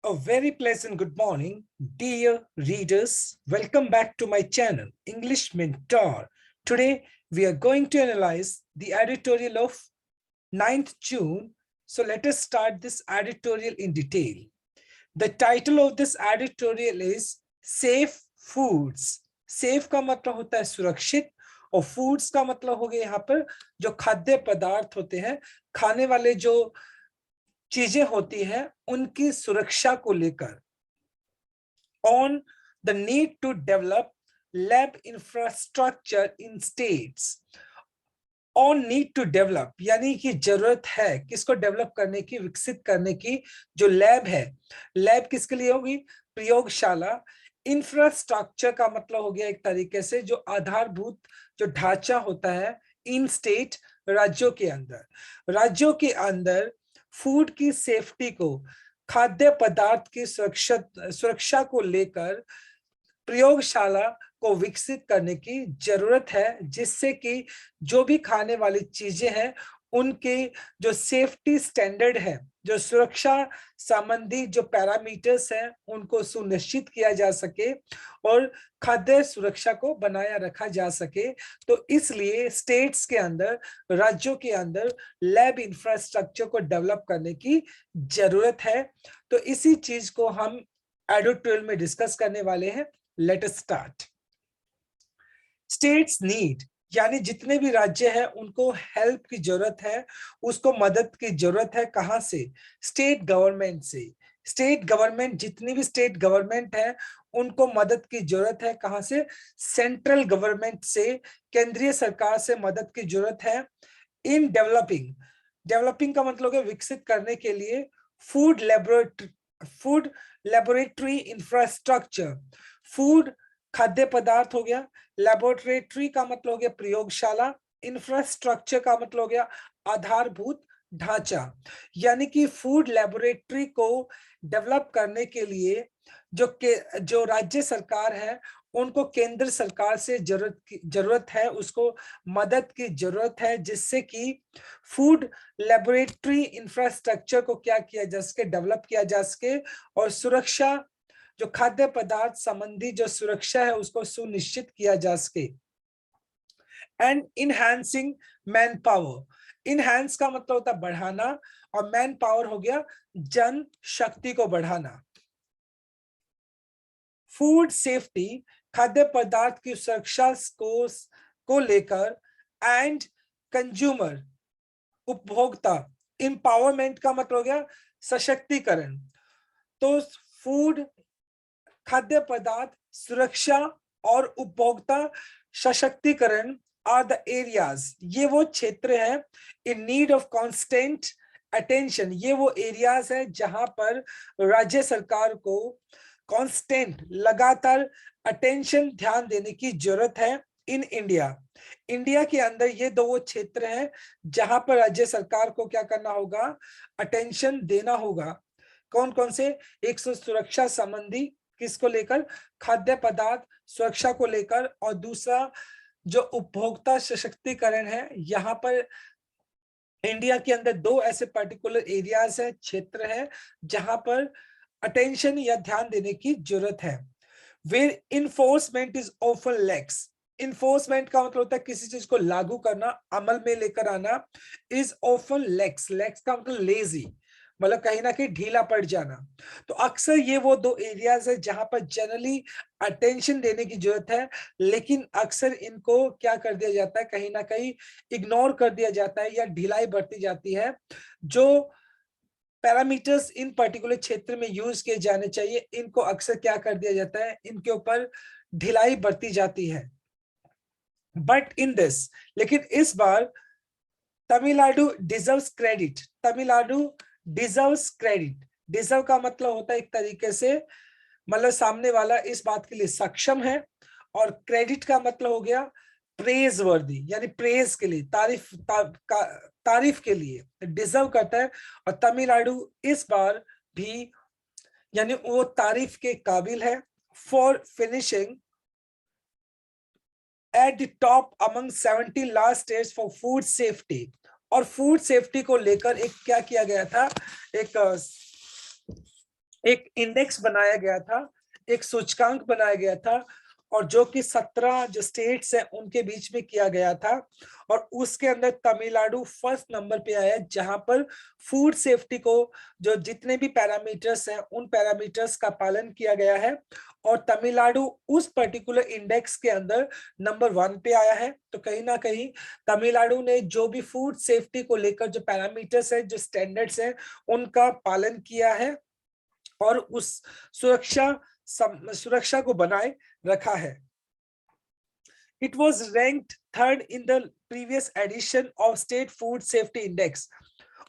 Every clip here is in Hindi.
A very pleasant good morning, dear readers. Welcome back to my channel, English Mentor. Today, we are going to analyze the editorial of 9th June. So let us start this editorial in detail. The title of this editorial is Safe Foods. Safe का मतलब होता है सुरक्षित और foods का मतलब हो गया यहाँ पर जो खाद्य पदार्थ होते हैं, खाने वाले जो चीजें होती हैं उनकी सुरक्षा को लेकर on the need to develop lab infrastructure in states. On need to develop यानी कि जरूरत है किसको डेवलप करने की, विकसित करने की, जो लैब है। लैब किसके लिए होगी? प्रयोगशाला। इंफ्रास्ट्रक्चर का मतलब हो गया एक तरीके से जो आधारभूत जो ढांचा होता है इन स्टेट, राज्यों के अंदर। राज्यों के अंदर फूड की सेफ्टी को, खाद्य पदार्थ की सुरक्षा को लेकर प्रयोगशाला को विकसित करने की जरूरत है, जिससे कि जो भी खाने वाली चीजें हैं उनके जो सेफ्टी स्टैंडर्ड है, जो सुरक्षा संबंधी जो पैरामीटर्स हैं उनको सुनिश्चित किया जा सके और खाद्य सुरक्षा को बनाया रखा जा सके। तो इसलिए स्टेट्स के अंदर, राज्यों के अंदर लैब इंफ्रास्ट्रक्चर को डेवलप करने की जरूरत है। तो इसी चीज को हम एडिटोरियल में डिस्कस करने वाले हैं। Let us start. States need यानी जितने भी राज्य हैं उनको हेल्प की जरूरत है, उसको मदद की जरूरत है। कहां से? स्टेट गवर्नमेंट से। स्टेट गवर्नमेंट, जितनी भी स्टेट गवर्नमेंट है उनको मदद की जरूरत है। कहां से? सेंट्रल गवर्नमेंट से, केंद्रीय सरकार से मदद की जरूरत है। इन डेवलपिंग, डेवलपिंग का मतलब है विकसित करने के लिए फूड लेबोरेटरी इंफ्रास्ट्रक्चर। फूड खाद्य पदार्थ हो गया, लेबोरेटरी का मतलब हो गया प्रयोगशाला, इंफ्रास्ट्रक्चर का मतलब हो गया आधारभूत ढांचा। यानी कि फूड लेबोरेटरी को डेवलप करने के लिए जो राज्य सरकार है उनको केंद्र सरकार से जरूरत है, उसको मदद की जरूरत है, जिससे कि फूड लेबोरेटरी इंफ्रास्ट्रक्चर को क्या किया जा सके, डेवलप किया जा सके और सुरक्षा, जो खाद्य पदार्थ संबंधी जो सुरक्षा है उसको सुनिश्चित किया जा सके। And enhancing man power. Enhance का मतलब होता है बढ़ाना और मैन पावर हो गया जन शक्ति को बढ़ाना। फूड सेफ्टी, खाद्य पदार्थ की सुरक्षा को लेकर एंड कंज्यूमर, उपभोक्ता, एम्पावरमेंट का मतलब हो गया सशक्तिकरण। तो फूड, खाद्य पदार्थ सुरक्षा और उपभोक्ता सशक्तिकरण आर द एरियाज, ये वो क्षेत्र है in need of constant attention. ये वो एरियाज है जहां पर राज्य सरकार को कांस्टेंट, लगातार अटेंशन, ध्यान देने की जरूरत है। इन इंडिया, इंडिया के अंदर ये दो वो क्षेत्र हैं जहां पर राज्य सरकार को क्या करना होगा? अटेंशन देना होगा। कौन कौन से? एक सुरक्षा संबंधी, किसको लेकर? खाद्य पदार्थ सुरक्षा को लेकर, और दूसरा जो उपभोक्ता सशक्तिकरण है। यहाँ पर इंडिया के अंदर दो ऐसे पर्टिकुलर एरियाज है, क्षेत्र है जहां पर अटेंशन या ध्यान देने की जरूरत है। Where enforcement is often lax. Enforcement का मतलब होता है किसी चीज को लागू करना, अमल में लेकर आना। इज ऑफन लैक्स, लैक्स का मतलब लेजी, मतलब कहीं ना कहीं ढीला पड़ जाना। तो अक्सर ये वो दो एरियाज है जहां पर जनरली अटेंशन देने की जरूरत है, लेकिन अक्सर इनको क्या कर दिया जाता है, कहीं ना कहीं इग्नोर कर दिया जाता है या ढिलाई बरती जाती है। जो पैरामीटर्स इन पर्टिकुलर क्षेत्र में यूज किए जाने चाहिए, इनको अक्सर क्या कर दिया जाता है, इनके ऊपर ढिलाई बरती जाती है। बट इन दिस, लेकिन इस बार Tamil Nadu deserves credit. Tamil Nadu deserves credit. Deserve का मतलब होता है एक तरीके से, मतलब सामने वाला इस बात के लिए सक्षम है, और क्रेडिट का मतलब हो गया प्रेज वर्दी, यानी प्रेज के लिए, तारीफ के लिए डिजर्व करता है। और तमिलनाडु इस बार भी यानी वो तारीफ के काबिल है। For finishing at the top among 70 last states for food safety. और फूड सेफ्टी को लेकर एक क्या किया गया था, एक एक इंडेक्स बनाया गया था, एक सूचकांक बनाया गया था, और जो कि 17 जो स्टेट्स हैं उनके बीच में किया गया था, और उसके अंदर तमिलनाडु फर्स्ट नंबर पे आया, जहां पर फूड सेफ्टी को जो जितने भी पैरामीटर्स हैं उन पैरामीटर्स का पालन किया गया है, और तमिलनाडु उस पर्टिकुलर इंडेक्स के अंदर नंबर 1 पे आया है। तो कहीं ना कहीं तमिलनाडु ने जो भी फूड सेफ्टी को लेकर जो पैरामीटर्स है, जो स्टैंडर्ड्स है, उनका पालन किया है और उस सुरक्षा को बनाए रखा है। It was ranked third in the previous edition of State Food Safety Index,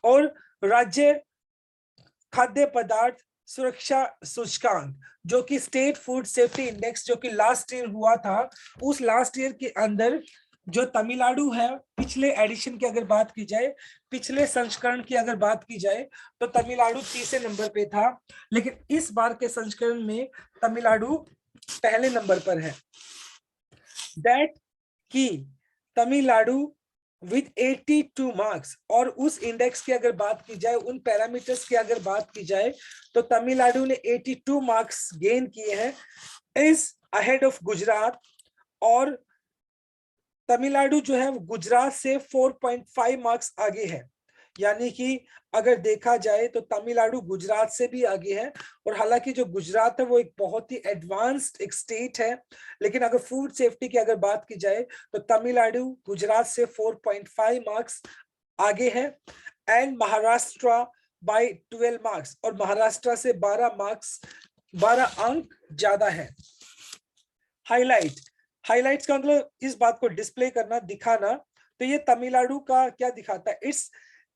और राज्य खाद्य पदार्थ सुरक्षा सूचकांक जो कि स्टेट फूड सेफ्टी इंडेक्स जो कि लास्ट ईयर हुआ था, उस लास्ट ईयर के अंदर जो तमिलनाडु है, पिछले एडिशन की अगर बात की जाए, पिछले संस्करण की अगर बात की जाए, तो तमिलनाडु तीसरे नंबर पे था, लेकिन इस बार के संस्करण में तमिलनाडु पहले नंबर पर है। दैट की तमिलनाडु विथ 82 मार्क्स, और उस इंडेक्स की अगर बात की जाए, उन पैरामीटर्स की अगर बात की जाए, तो तमिलनाडु ने 82 मार्क्स गेन किए हैं, इज अहेड ऑफ गुजरात। और तमिलनाडु जो है गुजरात से 4.5 मार्क्स आगे है, यानी कि अगर देखा जाए तो तमिलनाडु गुजरात से भी आगे है। और हालांकि जो गुजरात है वो एक बहुत ही एडवांस्ड एक स्टेट है, लेकिन अगर फूड सेफ्टी की अगर बात की जाए तो तमिलनाडु गुजरात से 4.5 मार्क्स आगे है, एंड महाराष्ट्र बाय 12 मार्क्स, और महाराष्ट्र से 12 अंक ज्यादा है। हाइलाइट्स का मतलब इस बात को डिस्प्ले करना, दिखाना। तो ये तमिलनाडु का क्या दिखाता है, इट्स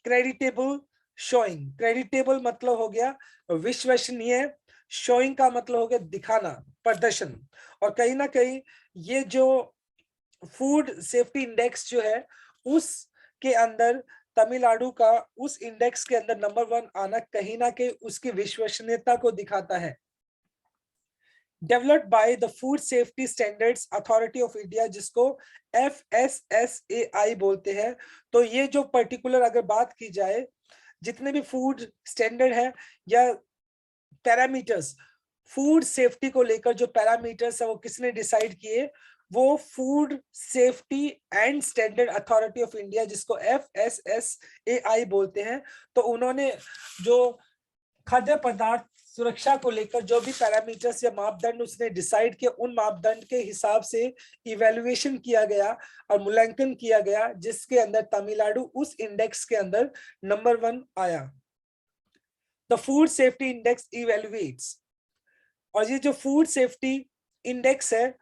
क्रेडिटेबल शोइंग। क्रेडिटेबल मतलब हो गया विश्वसनीय, शोइंग का मतलब हो गया दिखाना, प्रदर्शन। और कहीं ना कहीं ये जो फूड सेफ्टी इंडेक्स जो है उसके अंदर तमिलनाडु का उस इंडेक्स के अंदर नंबर 1 आना कहीं ना कहीं उसकी विश्वसनीयता को दिखाता है। Developed by the food safety standards authority of India, जिसको FSSAI बोलते हैं। तो ये जो पर्टिकुलर अगर बात की जाए, जितने भी फूड स्टैंडर्ड है या पैरामीटर्स, फूड सेफ्टी को लेकर जो पैरामीटर्स है वो किसने डिसाइड किए, वो food safety and standard authority of India, जिसको FSSAI बोलते हैं। तो उन्होंने जो खाद्य पदार्थ सुरक्षा को लेकर जो भी पैरामीटर्स या मापदंड उसने डिसाइड किया, उन मापदंड के हिसाब से इवैल्यूएशन किया गया और मूल्यांकन किया गया, जिसके अंदर तमिलनाडु उस इंडेक्स के अंदर नंबर 1 आया। द फूड सेफ्टी इंडेक्स इवैल्यूएट्स, और ये जो फूड सेफ्टी इंडेक्स है,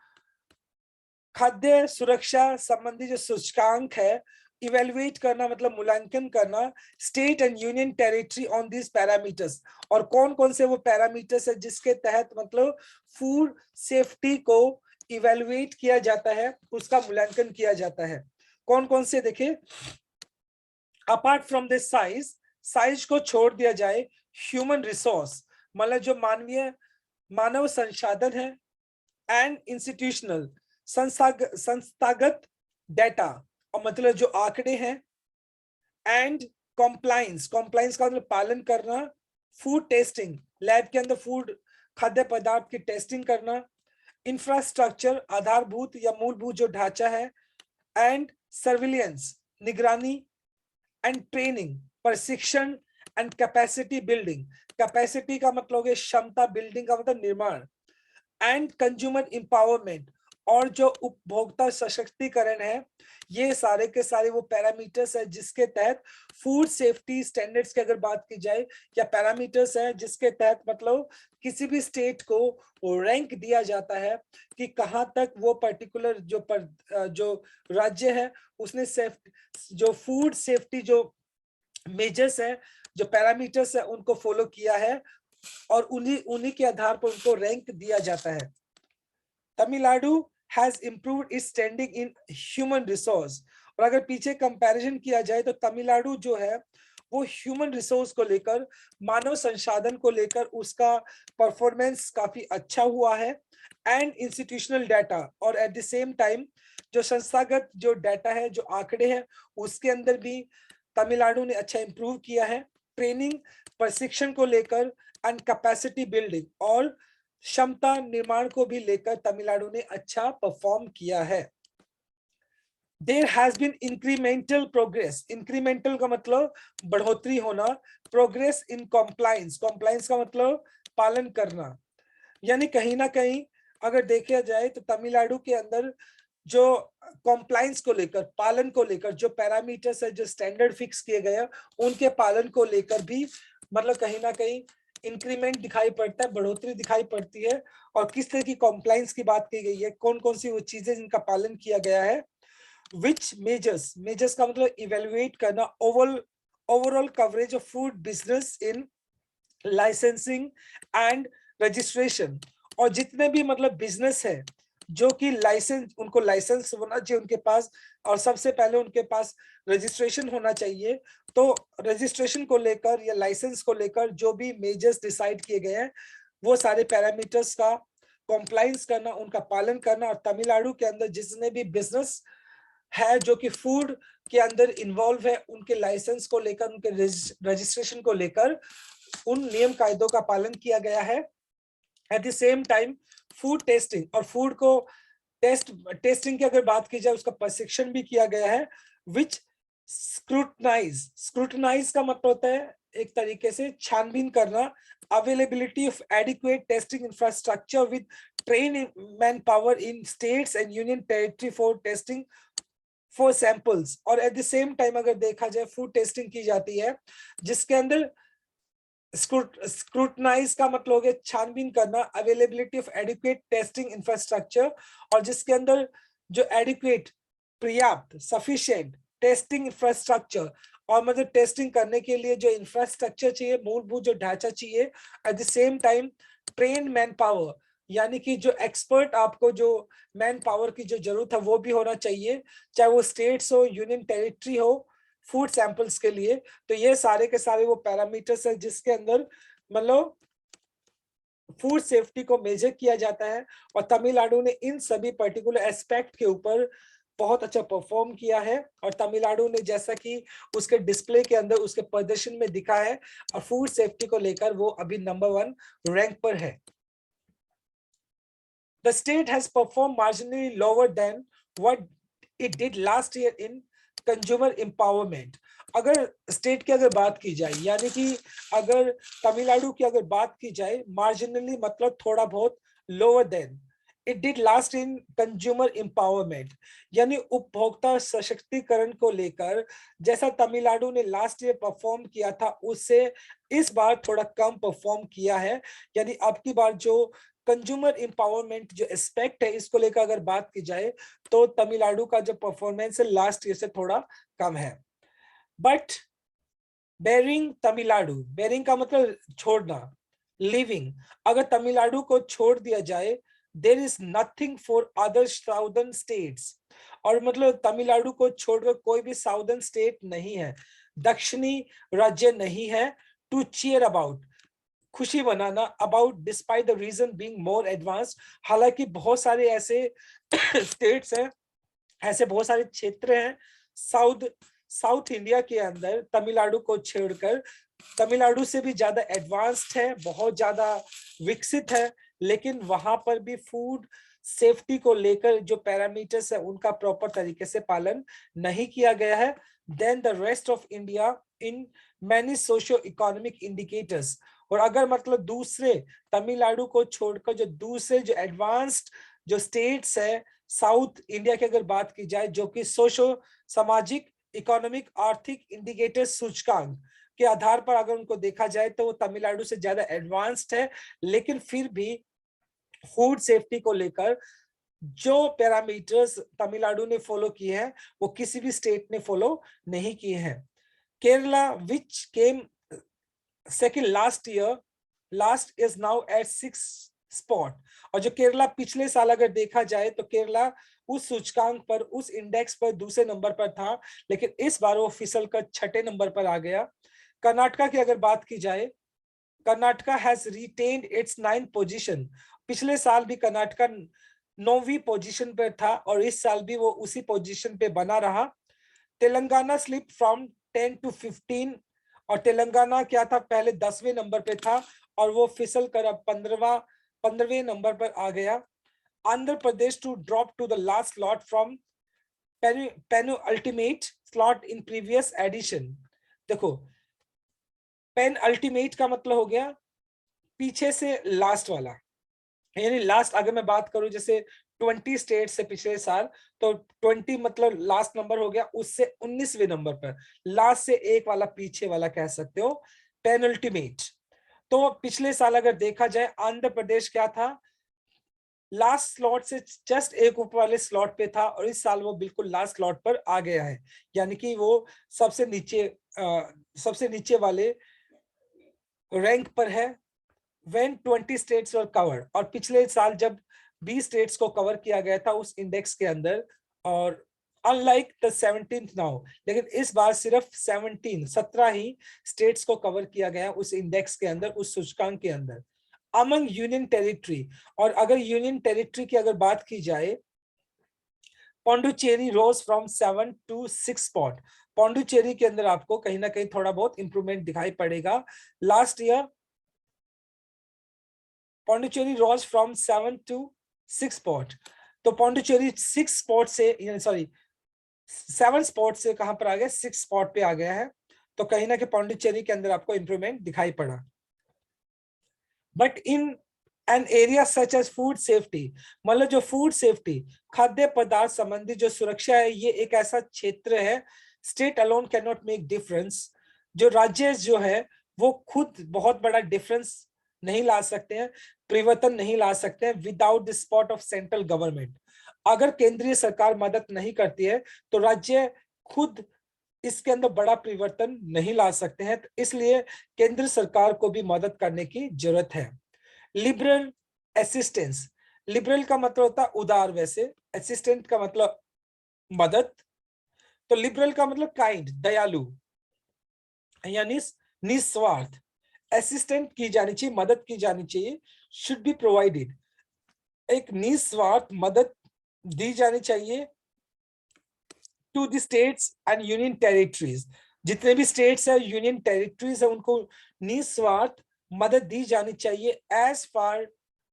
खाद्य सुरक्षा संबंधी जो सूचकांक है, इवेल्युएट करना मतलब मूल्यांकन करना state and union territory on this parameters. और कौन कौन से वो पैरामीटर्स है जिसके तहत मतलब फूड सेफ्टी को इवेल्युएट किया जाता है, उसका मूल्यांकन किया जाता है। कौन कौन से देखे, अपार्ट फ्रॉम दिस साइज को छोड़ दिया जाए, ह्यूमन रिसोर्स मतलब जो मानव संसाधन है, एंड इंस्टीट्यूशनल संस्थागत डेटा, और मतलब जो आंकड़े हैं, एंड कॉम्प्लायंस का मतलब पालन करना, फूड टेस्टिंग लैब के अंदर फूड खाद्य पदार्थ की टेस्टिंग करना, इंफ्रास्ट्रक्चर आधारभूत या मूलभूत जो ढांचा है, एंड सर्विलियंस निगरानी, एंड ट्रेनिंग प्रशिक्षण, एंड कैपेसिटी बिल्डिंग, कैपेसिटी का मतलब है क्षमता, बिल्डिंग का मतलब निर्माण, एंड कंज्यूमर एम्पावरमेंट और जो उपभोक्ता सशक्तिकरण है। ये सारे के सारे वो पैरामीटर्स है जिसके तहत फूड सेफ्टी स्टैंडर्ड्स की अगर बात की जाए, या पैरामीटर्स है जिसके तहत मतलब किसी भी स्टेट को रैंक दिया जाता है कि कहां तक वो पर्टिकुलर जो राज्य है उसने जो फूड सेफ्टी जो मेजर्स है, जो पैरामीटर्स है उनको फॉलो किया है, और उन्हीं के आधार पर उनको रैंक दिया जाता है। Tamil Nadu has improved it's standing in human resource. और अगर पीछे कंपैरिजन किया जाए तो तमिलनाडु जो है वो ह्यूमन रिसोर्स को लेकर, मानव संसाधन को लेकर उसका परफॉर्मेंस काफी अच्छा हुआ है, एंड इंस्टीट्यूशनल डाटा, और एट द सेम टाइम जो संस्थागत जो डाटा है, जो आंकड़े हैं, उसके अंदर भी तमिलनाडु ने अच्छा इंप्रूव किया है। ट्रेनिंग प्रशिक्षण को लेकर एंड कैपेसिटी बिल्डिंग और क्षमता निर्माण को भी लेकर तमिलनाडु ने अच्छा परफॉर्म किया है। There has been incremental progress. Incremental का मतलब बढ़ोतरी होना, progress in compliance. Compliance का मतलब पालन करना, यानी कहीं ना कहीं अगर देखा जाए तो तमिलनाडु के अंदर जो कॉम्प्लायंस को लेकर, पालन को लेकर जो पैरामीटर्स है, जो स्टैंडर्ड फिक्स किए गए हैं, उनके पालन को लेकर भी मतलब कहीं ना कहीं इंक्रीमेंट दिखाई पड़ता है, बढ़ोतरी दिखाई पड़ती है। और किस तरह की कॉम्प्लायंस की बात की गई है, कौन कौन सी वो चीजें जिनका पालन किया गया है। विच मेजर्स, मेजर्स का मतलब इवेलुएट करना, overall coverage of food business in licensing and registration. और जितने भी मतलब बिजनेस है जो कि लाइसेंस, उनको लाइसेंस होना चाहिए उनके पास, और सबसे पहले उनके पास रजिस्ट्रेशन होना चाहिए। तो रजिस्ट्रेशन को लेकर या लाइसेंस को लेकर जो भी मेजर्स डिसाइड किए गए हैं, वो सारे पैरामीटर्स का कॉम्प्लायंस करना, उनका पालन करना। और तमिलनाडु के अंदर जितने भी बिजनेस है जो कि फूड के अंदर इन्वॉल्व है, उनके लाइसेंस को लेकर, उनके रजिस्ट्रेशन को लेकर उन नियम कायदों का पालन किया गया है। At the same time food testing, और फूड को टेस्टिंग की अगर बात की जाए उसका प्रशिक्षण भी किया गया है। विच स्क्रूटनाइज का मतलब होता है एक तरीके से छानबीन करना, availability of adequate testing infrastructure with train man power in states and union territory for testing for samples. और एट द सेम टाइम अगर देखा जाए फूड टेस्टिंग की जाती है जिसके अंदर स्क्रूटनाइज का मतलब हो गया छानबीन करना, availability of adequate testing infrastructure, और जिसके अंदर जो एडिक्वेट, पर्याप्त, सफिशिएंट टेस्टिंग इंफ्रास्ट्रक्चर, और मतलब टेस्टिंग करने के लिए जो इंफ्रास्ट्रक्चर चाहिए, मूलभूत जो ढांचा चाहिए। At the same time train man power, यानी कि जो एक्सपर्ट, आपको जो मैन पावर की जो जरूरत है वो भी होना चाहिए, चाहे वो स्टेट्स हो, यूनियन टेरिटरी हो, फूड सैंपल्स के लिए। तो ये सारे के सारे वो पैरामीटर्स है जिसके अंदर मतलब फूड सेफ्टी को मेजर किया जाता है। और तमिलनाडु ने इन सभी पर्टिकुलर एस्पेक्ट के ऊपर बहुत अच्छा परफॉर्म किया है। और तमिलनाडु ने, जैसा कि उसके डिस्प्ले के अंदर, उसके प्रदर्शन में दिखा है, और फूड सेफ्टी को लेकर वो अभी नंबर 1 रैंक पर है। The state has performed marginally lower than what it did last year in consumer empowerment. अगर स्टेट की अगर बात की जाए, यानी कि अगर तमिलनाडु की अगर बात की जाए, मार्जिनली मतलब थोड़ा बहुत, lower than it did last in consumer empowerment, यानी उपभोक्ता सशक्तिकरण को लेकर जैसा तमिलनाडु ने लास्ट ईयर परफॉर्म किया था उससे इस बार थोड़ा कम परफॉर्म किया है। यानी अब की बार जो कंज्यूमर एम्पावरमेंट जो एस्पेक्ट है, इसको लेकर अगर बात की जाए तो तमिलनाडु का जो परफॉर्मेंस है लास्ट ईयर से थोड़ा कम है। बट बेरिंग तमिलनाडु, बेरिंग का मतलब छोड़ना, लिविंग, अगर तमिलनाडु को छोड़ दिया जाए, there is nothing for other southern states. और मतलब तमिलनाडु को छोड़कर कोई भी साउदर्न स्टेट नहीं है, दक्षिणी राज्य नहीं है टू चीयर अबाउट, खुशी मनाना about, despite the reason being more advance. हालांकि बहुत सारे ऐसे स्टेट्स हैं, ऐसे बहुत सारे क्षेत्र हैं साउथ इंडिया के अंदर तमिलनाडु को छोड़कर, तमिलनाडु से भी ज्यादा एडवांस्ड है, बहुत ज्यादा विकसित है, लेकिन वहां पर भी फूड सेफ्टी को लेकर जो पैरामीटर्स है उनका प्रॉपर तरीके से पालन नहीं किया गया है then the rest of India in many socio economic indicators. और अगर मतलब दूसरे तमिलनाडु को छोड़कर जो दूसरे जो एडवांस्ड जो स्टेट्स है साउथ इंडिया की अगर बात की जाए, जो कि सोशो सामाजिक इकोनॉमिक आर्थिक इंडिकेटर सूचकांक के आधार पर अगर उनको देखा जाए तो वो तमिलनाडु से ज्यादा एडवांस्ड है, लेकिन फिर भी फूड सेफ्टी को लेकर जो पैरामीटर्स तमिलनाडु ने फॉलो किए हैं वो किसी भी स्टेट ने फॉलो नहीं किए हैं। Kerala which came second last year, last is now at 6 spot. और जो केरला पिछले साल अगर देखा जाए तो केरला उस सूचकांक पर, उस इंडेक्स पर दूसरे नंबर पर था, लेकिन इस बार वो फिसल कर 6ठे नंबर पर आ गया। कर्नाटका की अगर बात की जाए, Karnataka has retained it's 9th position. पिछले साल भी कर्नाटका 9वीं पोजीशन पर था और इस साल भी वो उसी पोजीशन पे बना रहा। तेलंगाना स्लिप फ्रॉम 10 to 15 और तेलंगाना क्या था, पहले 10वें नंबर पे था और वो फिसल कर अब 15वें नंबर पर आ गया। Andhra Pradesh to drop to the last slot from penultimate slot in previous edition. देखो, पेन अल्टीमेट का मतलब हो गया पीछे से लास्ट वाला, यानी लास्ट अगर मैं बात करूं जैसे 20 स्टेट से पिछले साल, तो 20 मतलब लास्ट नंबर हो गया, उससे 19वें नंबर पर लास्ट से एक वाला पीछे वाला कह सकते हो पेनल्टीमेट। तो पिछले साल अगर देखा जाए आंध्र प्रदेश क्या था, लास्ट स्लॉट से जस्ट एक ऊपर वाले स्लॉट पे था और इस साल वो बिल्कुल लास्ट स्लॉट पर आ गया है, यानी कि वो सबसे नीचे वाले रैंक पर है when 20 states were covered। और पिछले साल जब 20 स्टेट्स को कवर किया गया था उस इंडेक्स के अंदर, और अनलाइक द 17th नाउ, लेकिन इस बार सिर्फ 17 ही स्टेट्स को कवर किया गया उस इंडेक्स के अंदर, उस सूचकांक के अंदर अमंग यूनियन टेरिटरी। और अगर यूनियन टेरिटरी की अगर बात की जाए, Pondicherry rose from 7 to 6 spot. Pondicherry के अंदर आपको कहीं ना कहीं थोड़ा बहुत इंप्रूवमेंट दिखाई पड़ेगा। Last year Pondicherry rose from 7 to 6 spot, तो पौंडुचेरी 6 स्पॉट से, सॉरी 7 स्पॉट से कहां पर आ गया, 6 स्पॉट पे आ गया है। तो कहीं ना कहीं पौंडुचेरी के अंदर आपको इंप्रूवमेंट दिखाई पड़ा। But in an area such as food safety, मतलब जो फूड सेफ्टी, खाद्य पदार्थ संबंधी जो सुरक्षा है, ये एक ऐसा क्षेत्र है, state alone can not make difference. जो राज्य जो है वो खुद बहुत बड़ा डिफरेंस नहीं ला सकते हैं, परिवर्तन नहीं ला सकते हैं without the support of central government. अगर केंद्रीय सरकार मदद नहीं करती है तो राज्य खुद इसके अंदर बड़ा परिवर्तन नहीं ला सकते हैं, तो इसलिए केंद्र सरकार को भी मदद करने की जरूरत है। लिबरल असिस्टेंस, लिबरल का मतलब होता है उदार, वैसे असिस्टेंट का मतलब मदद, तो लिबरल का मतलब काइंड, दयालु, यानी निस्वार्थ। असिस्टेंट की जानी चाहिए, मदद की जानी चाहिए, शुड बी प्रोवाइडेड, एक निस्वार्थ मदद दी जानी चाहिए to the states and union territories. जितने भी स्टेट्स है यूनियन टेरिटरीज है उनको निस्वार्थ मदद दी जानी चाहिए as far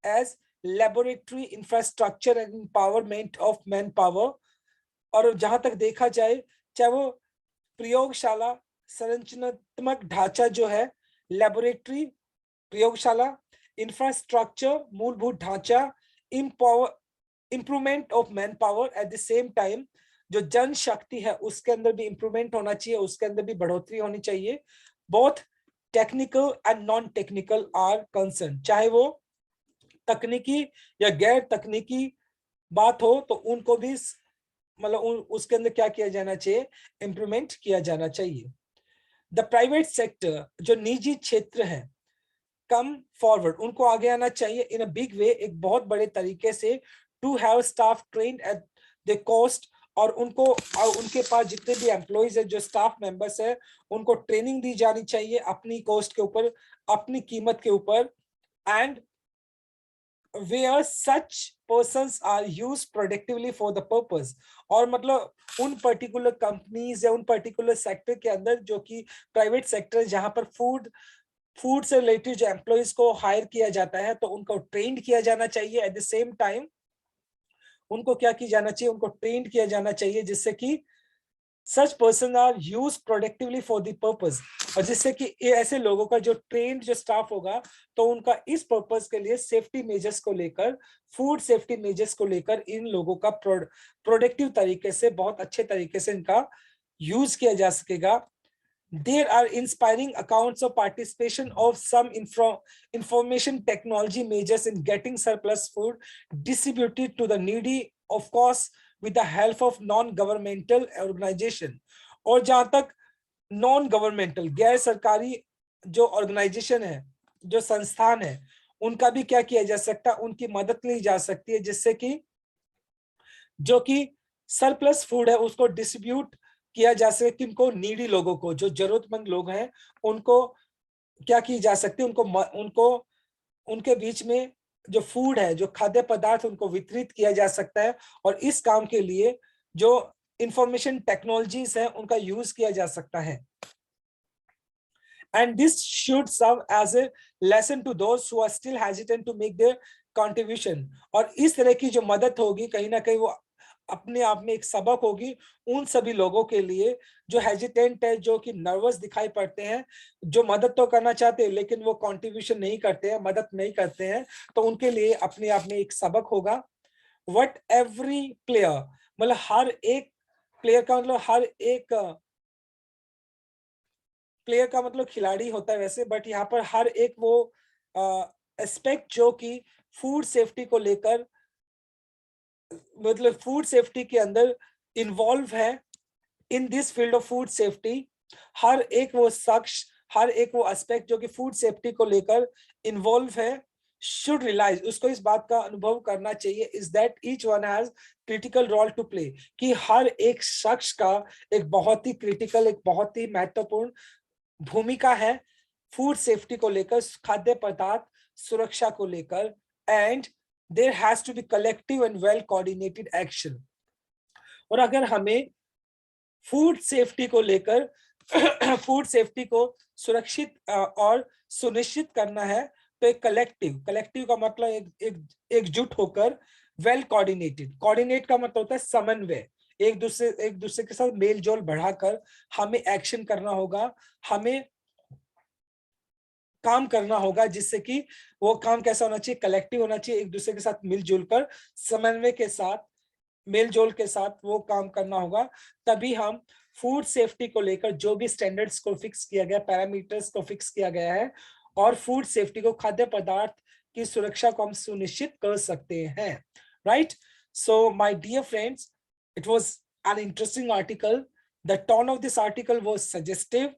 as laboratory infrastructure and empowerment of man power. और जहां तक देखा जाए, चाहे वो प्रयोगशाला संरचनात्मक ढांचा जो है, लेबोरेटरी प्रयोगशाला, इंफ्रास्ट्रक्चर मूलभूत ढांचा, improvement of man power, at the same time जो जनशक्ति है उसके अंदर भी इंप्रूवमेंट होना चाहिए, उसके अंदर भी बढ़ोतरी होनी चाहिए। Both technical and non technical are concern, चाहे वो तकनीकी या गैर तकनीकी बात हो तो उनको भी मतलब उसके अंदर क्या किया जाना चाहिए, इंप्रूवमेंट किया जाना चाहिए। द प्राइवेट सेक्टर, जो निजी क्षेत्र है, कम फॉरवर्ड, उनको आगे आना चाहिए इन अ बिग वे, एक बहुत बड़े तरीके से, to have staff trained at the cost, और उनके पास जितने भी एम्प्लॉइज है, जो स्टाफ मेंबर्स है, उनको ट्रेनिंग दी जानी चाहिए अपनी कॉस्ट के ऊपर, अपनी कीमत के ऊपर, and where such persons are used productively for the purpose। और मतलब उन पर्टिकुलर कंपनीज या उन पर्टिकुलर सेक्टर के अंदर जो कि प्राइवेट सेक्टर, जहां पर फूड से रिलेटेड जो एम्प्लॉइज को हायर किया जाता है, तो उनको ट्रेंड किया जाना चाहिए। एट द सेम टाइम उनको क्या किया जाना चाहिए, उनको ट्रेंड किया जाना चाहिए जिससे कि such person are used productively for the purpose, और जिससे कि ये ऐसे लोगों का जो ट्रेंड जो स्टाफ होगा, तो उनका इस पर्पस के लिए सेफ्टी मेजर्स को लेकर, फूड सेफ्टी मेजर्स को लेकर इन लोगों का प्रोडक्टिव तरीके से, बहुत अच्छे तरीके से इनका यूज किया जा सकेगा। There are inspiring accounts of participation of some information technology majors in getting surplus food distributed to the needy, of course with the help of non-governmental organization। और जहां तक नॉन गवर्नमेंटल, गैर सरकारी जो ऑर्गेनाइजेशन है, जो संस्थान है, उनका भी क्या किया जा सकता है, उनकी मदद ली जा सकती है, जिससे कि जो कि सरप्लस फूड है उसको डिस्ट्रीब्यूट किया जा सके, किनको, नीडी लोगों को, जो जरूरतमंद लोग हैं, उनको क्या की जा सकती है, उनको उनके बीच में जो फूड है, जो खाद्य पदार्थ, उनको वितरित किया जा सकता है। और इस काम के लिए जो इंफॉर्मेशन टेक्नोलॉजीज है उनका यूज किया जा सकता है। and this should serve as a lesson to those who are still hesitant to make their contribution. और इस तरह की जो मदद होगी कहीं ना कहीं वो अपने आप में एक सबक होगी उन सभी लोगों के लिए जो हेजिटेंट है, जो कि नर्वस दिखाई पड़ते हैं, जो मदद तो करना चाहते हैं लेकिन वो कंट्रीब्यूशन नहीं करते हैं, मदद नहीं करते हैं, तो उनके लिए अपने आप में एक सबक होगा. वट एवरी प्लेयर, मतलब हर एक प्लेयर का मतलब हर एक प्लेयर का मतलब खिलाड़ी होता है वैसे, बट यहाँ पर हर एक वो एस्पेक्ट जो कि फूड सेफ्टी को लेकर, मतलब फूड सेफ्टी के अंदर इन्वॉल्व है, in this field of food safety, हर एक वो शख्स, हर एक वो एस्पेक्ट जो कि फूड सेफ्टी को लेकर इन्वॉल्व है, शुड रियलाइज, उसको इस बात का अनुभव करना चाहिए, is that each one has critical role to play, कि हर एक शख्स का एक बहुत ही क्रिटिकल, एक बहुत ही महत्वपूर्ण भूमिका है फूड सेफ्टी को लेकर, खाद्य पदार्थ सुरक्षा को लेकर, and there has to be collective and well coordinated action. और अगर हमें फूड सेफ्टी को लेकर फूड सेफ्टी को सुरक्षित और सुनिश्चित करना है, तो एक कलेक्टिव का मतलब एकजुट होकर, वेल कोऑर्डिनेटेड, कोऑर्डिनेट का मतलब होता है समन्वय, एक दूसरे के साथ मेल जोल बढ़ाकर हमें एक्शन करना होगा, हमें काम करना होगा, जिससे कि वो काम कैसा होना चाहिए, कलेक्टिव होना चाहिए, एक दूसरे के साथ मिलजुल कर समन्वय के साथ, मेलजोल के साथ वो काम करना होगा. तभी हम फूड सेफ्टी को लेकर जो भी स्टैंडर्ड्स को फिक्स किया गया, पैरामीटर्स को फिक्स किया गया है, और फूड सेफ्टी को, खाद्य पदार्थ की सुरक्षा को हम सुनिश्चित कर सकते हैं. Right. So my dear friends, it was an interesting article. The tone of this article was suggestive.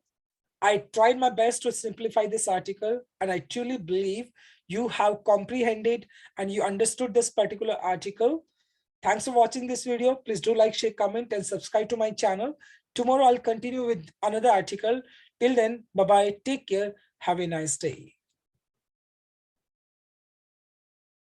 I tried my best to simplify this article, and I truly believe you have comprehended and you understood this particular article. Thanks for watching this video. Please do like, share, comment, and subscribe to my channel. Tomorrow I'll continue with another article. Till then, bye-bye. Take care. Have a nice day.